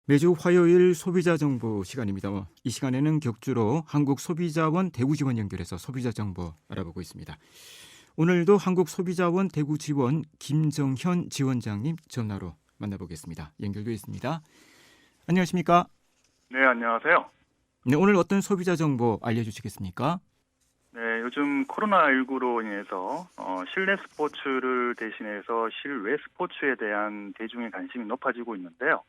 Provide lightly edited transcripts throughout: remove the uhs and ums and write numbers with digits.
매주 화요일 소비자 정보 시간입니다. 이 시간에는 격주로 한국소비자원 대구지원 연결해서 소비자 정보 알아보고 있습니다. 오늘도 한국소비자원 대구지원 김정현 지원장님 전화로 만나보겠습니다. 연결되어 있습니다. 안녕하십니까? 네, 안녕하세요. 네, 오늘 어떤 소비자 정보 알려주시겠습니까? 네, 요즘 코로나19로 인해서 실내 스포츠를 대신해서 실외 스포츠에 대한 대중의 관심이 높아지고 있는데요.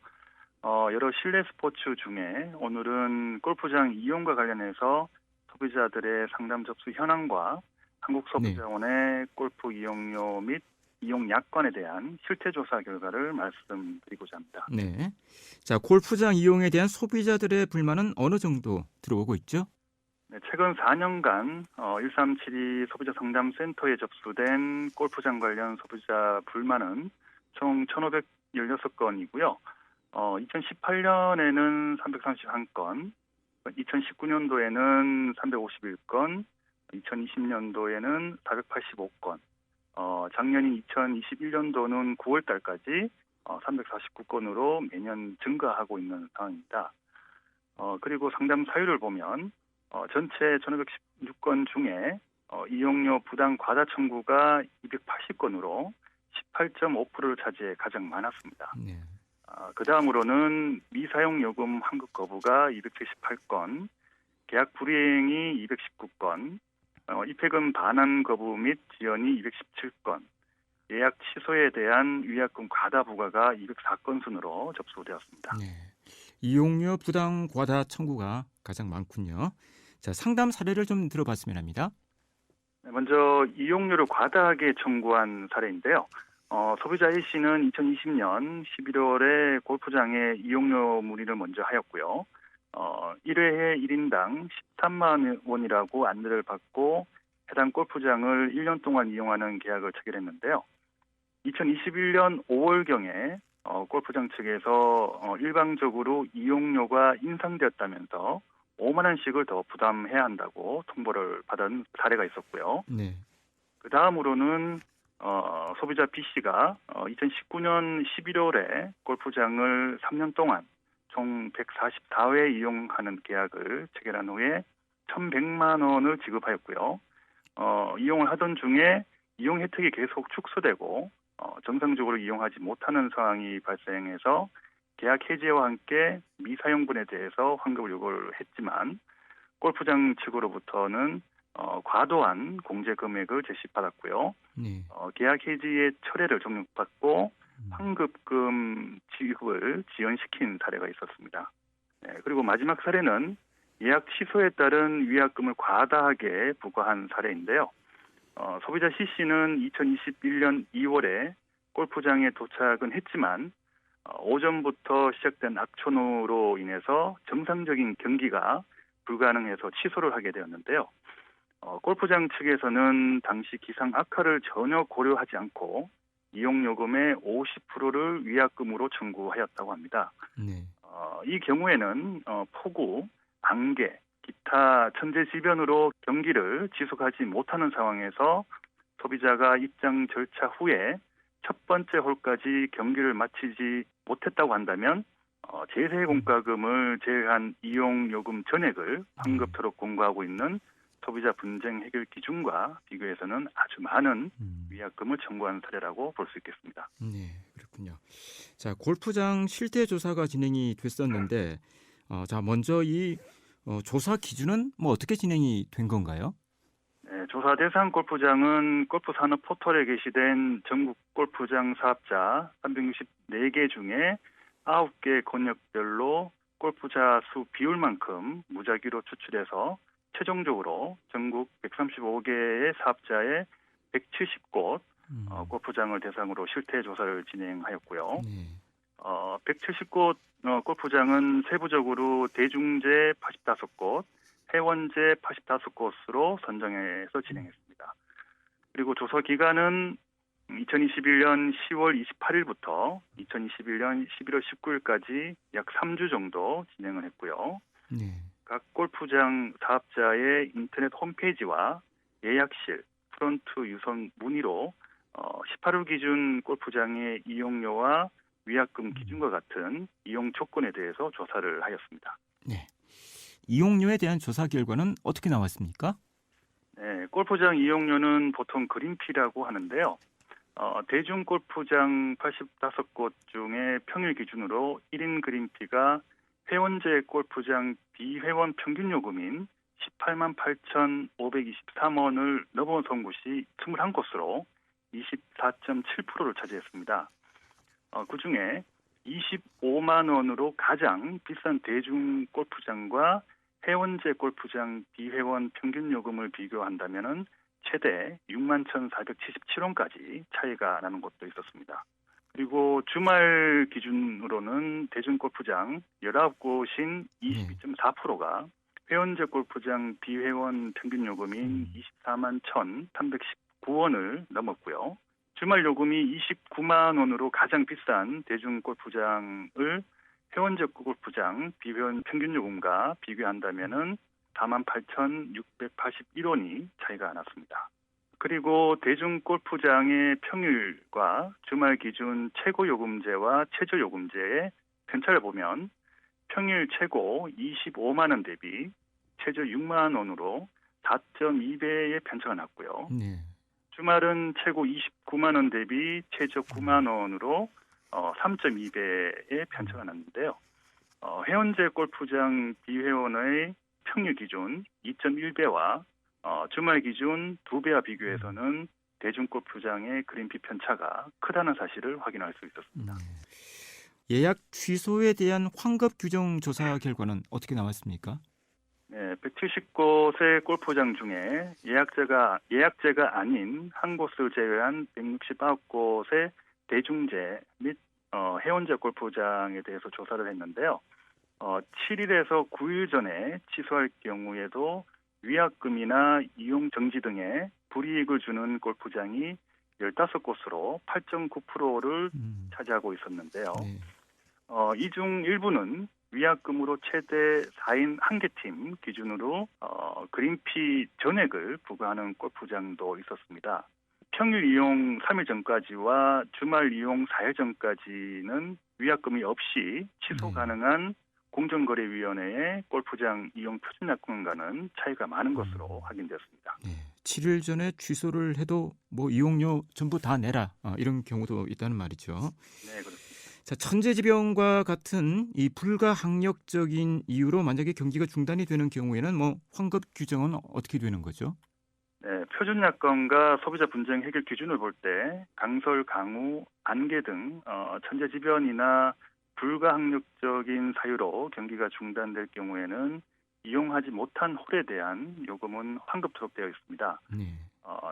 여러 실내 스포츠 중에 오늘은 골프장 이용과 관련해서 소비자들의 상담 접수 현황과 네. 한국소비자원의 골프 이용료 및 이용 약관에 대한 실태조사 결과를 말씀드리고자 합니다. 네. 자, 골프장 이용에 대한 소비자들의 불만은 어느 정도 들어오고 있죠? 네, 최근 4년간 1372 소비자 상담센터에 접수된 골프장 관련 소비자 불만은 총 1,516건이고요. 2018년에는 331건, 2019년도에는 351건, 2020년도에는 485건, 작년인 2021년도는 9월 달까지 349건으로 매년 증가하고 있는 상황입니다. 그리고 상담 사유를 보면 전체 1,516건 중에 이용료 부당 과다 청구가 280건으로 18.5%를 차지해 가장 많았습니다. 네. 그 다음으로는 미사용 요금 환급 거부가 278건, 계약 불이행이 219건, 입회금 반환 거부 및 지연이 217건, 예약 취소에 대한 위약금 과다 부과가 204건 순으로 접수되었습니다. 네. 이용료 부당 과다 청구가 가장 많군요. 자, 상담 사례를 좀 들어봤으면 합니다. 먼저 이용료를 과다하게 청구한 사례인데요. 소비자 A씨는 2020년 11월에 골프장에 이용료 문의를 먼저 하였고요. 1회에 1인당 13만 원이라고 안내를 받고 해당 골프장을 1년 동안 이용하는 계약을 체결했는데요. 2021년 5월경에 골프장 측에서 일방적으로 이용료가 인상되었다면서 5만 원씩을 더 부담해야 한다고 통보를 받은 사례가 있었고요. 네. 그 다음으로는 소비자 B씨가 2019년 11월에 골프장을 3년 동안 총 144회 이용하는 계약을 체결한 후에 1,100만 원을 지급하였고요. 이용을 하던 중에 이용 혜택이 계속 축소되고 정상적으로 이용하지 못하는 상황이 발생해서 계약 해지와 함께 미사용분에 대해서 환급을 요구를 했지만 골프장 측으로부터는 과도한 공제 금액을 제시받았고요. 네. 계약 해지의 철회를 종용받고 환급금 지급을 지연시킨 사례가 있었습니다. 네, 그리고 마지막 사례는 예약 취소에 따른 위약금을 과다하게 부과한 사례인데요. 소비자 C씨는 2021년 2월에 골프장에 도착은 했지만 오전부터 시작된 악천후로 인해서 정상적인 경기가 불가능해서 취소를 하게 되었는데요. 골프장 측에서는 당시 기상 악화를 전혀 고려하지 않고 이용요금의 50%를 위약금으로 청구하였다고 합니다. 네. 이 경우에는 폭우, 안개, 기타 천재지변으로 경기를 지속하지 못하는 상황에서 소비자가 입장 절차 후에 첫 번째 홀까지 경기를 마치지 못했다고 한다면 제세 공과금을 제외한 이용요금 전액을 환급토록 공고하고 있는 소비자 분쟁 해결 기준과 비교해서는 아주 많은 위약금을 청구한 사례라고 볼 수 있겠습니다. 네, 그렇군요. 자, 골프장 실태 조사가 진행이 됐었는데, 자, 먼저 이 조사 기준은 어떻게 진행이 된 건가요? 네, 조사 대상 골프장은 골프 산업 포털에 게시된 전국 골프장 사업자 364개 중에 9개 권역별로 골프자 수 비율만큼 무작위로 추출해서 최종적으로 전국 135개의 사업자의 170곳 골프장을 대상으로 실태 조사를 진행하였고요. 네. 170곳 골프장은 세부적으로 대중제 85곳, 회원제 85곳으로 선정해서 진행했습니다. 그리고 조사 기간은 2021년 10월 28일부터 2021년 11월 19일까지 약 3주 정도 진행을 했고요. 네. 각 골프장 사업자의 인터넷 홈페이지와 예약실, 프론트 유선 문의로 18월 기준 골프장의 이용료와 위약금 기준과 같은 이용 조건에 대해서 조사를 하였습니다. 네. 이용료에 대한 조사 결과는 어떻게 나왔습니까? 네, 골프장 이용료는 보통 그린피라고 하는데요. 대중 골프장 85곳 중에 평일 기준으로 1인 그린피가 회원제 골프장 비회원 평균 요금인 18만 8,523원을 넘어선 곳이 21곳으로 24.7%를 차지했습니다. 그중에 25만 원으로 가장 비싼 대중 골프장과 회원제 골프장 비회원 평균 요금을 비교한다면은 최대 6만 1,477원까지 차이가 나는 곳도 있었습니다. 그리고 주말 기준으로는 대중 골프장 19곳인 22.4%가 회원제 골프장 비회원 평균 요금인 24만 1,319원을 넘었고요. 주말 요금이 29만 원으로 가장 비싼 대중 골프장을 회원제 골프장 비회원 평균 요금과 비교한다면은 4만 8,681원이 차이가 났습니다. 그리고 대중 골프장의 평일과 주말 기준 최고 요금제와 최저 요금제의 편차를 보면 평일 최고 25만 원 대비 최저 6만 원으로 4.2배의 편차가 났고요. 네. 주말은 최고 29만 원 대비 최저 9만 원으로 3.2배의 편차가 났는데요. 회원제 골프장 비회원의 평일 기준 2.1배와 주말 기준 2배와 비교해서는 대중 골프장의 그린피 편차가 크다는 사실을 확인할 수 있었습니다. 예약 취소에 대한 환급 규정 조사 결과는 어떻게 나왔습니까? 네, 170곳의 골프장 중에 예약제가 아닌 한 곳을 제외한 169곳의 대중제 및 회원제 골프장에 대해서 조사를 했는데요. 7일에서 9일 전에 취소할 경우에도 위약금이나 이용 정지 등의 불이익을 주는 골프장이 15곳으로 8.9%를 차지하고 있었는데요. 네. 이 중 일부는 위약금으로 최대 4인 1개 팀 기준으로 그린피 전액을 부과하는 골프장도 있었습니다. 평일 이용 3일 전까지와 주말 이용 4일 전까지는 위약금이 없이 취소 가능한 공정거래위원회의 골프장 이용 표준약관과는 차이가 많은 것으로 확인되었습니다. 네. 7일 전에 취소를 해도 뭐 이용료 전부 다 내라 이런 경우도 있다는 말이죠. 네, 그렇습니다. 자, 천재지변과 같은 이 불가항력적인 이유로 만약에 경기가 중단이 되는 경우에는 뭐 환급 규정은 어떻게 되는 거죠? 네, 표준약관과 소비자 분쟁 해결 기준을 볼 때 강설, 강우, 안개 등 천재지변이나 불가항력적인 사유로 경기가 중단될 경우에는 이용하지 못한 홀에 대한 요금은 환급토록 되어 있습니다. 네.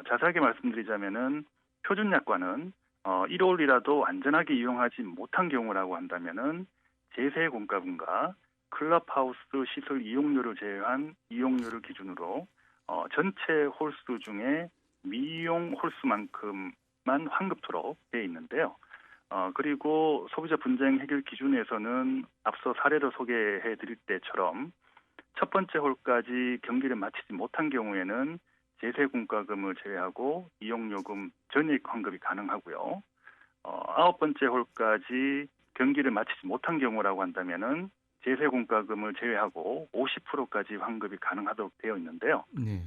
자세하게 말씀드리자면은 표준약관은 1홀이라도 안전하게 이용하지 못한 경우라고 한다면은 제세 공과금과 클럽하우스 시설 이용료를 제외한 이용료를 기준으로 전체 홀수 중에 미이용 홀수만큼만 환급토록 되어 있는데요. 그리고 소비자 분쟁 해결 기준에서는 앞서 사례로 소개해 드릴 때처럼 첫 번째 홀까지 경기를 마치지 못한 경우에는 제세 공과금을 제외하고 이용요금 전액 환급이 가능하고요. 9번째 홀까지 경기를 마치지 못한 경우라고 한다면은 제세 공과금을 제외하고 50%까지 환급이 가능하도록 되어 있는데요. 네.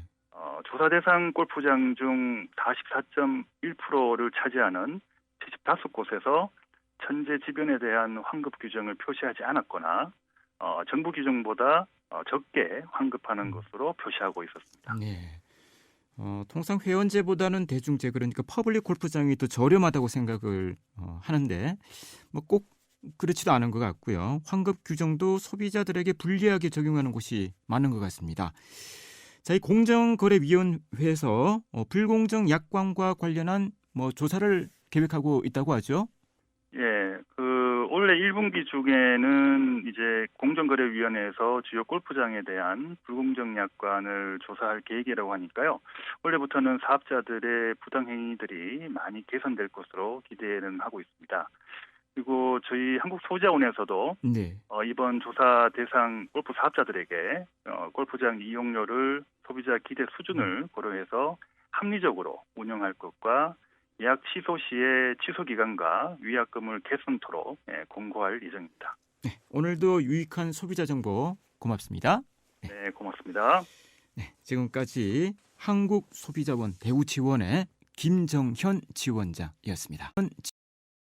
조사 대상 골프장 중 44.1%를 차지하는 75곳에서 천재지변에 대한 환급 규정을 표시하지 않았거나 정부 규정보다 적게 환급하는 것으로 표시하고 있었습니다. 네. 통상 회원제보다는 대중제 그러니까 퍼블릭 골프장이 더 저렴하다고 생각을 하는데 뭐 꼭 그렇지도 않은 것 같고요. 환급 규정도 소비자들에게 불리하게 적용하는 곳이 많은 것 같습니다. 자, 이 공정거래위원회에서 불공정 약관과 관련한 뭐 조사를 계획하고 있다고 하죠. 예, 올해 1분기 중에는 이제 공정거래위원회에서 주요 골프장에 대한 불공정 약관을 조사할 계획이라고 하니까요. 올해부터는 사업자들의 부당행위들이 많이 개선될 것으로 기대는 하고 있습니다. 그리고 저희 한국소비자원에서도 네. 이번 조사 대상 골프 사업자들에게 골프장 이용료를 소비자 기대 수준을 고려해서 합리적으로 운영할 것과 예약 취소 시에 취소 기간과 위약금을 개선토록 공고할 예정입니다. 네, 오늘도 유익한 소비자 정보 고맙습니다. 네, 고맙습니다. 네, 지금까지 한국소비자원 대구지원의 김정현 지원자였습니다.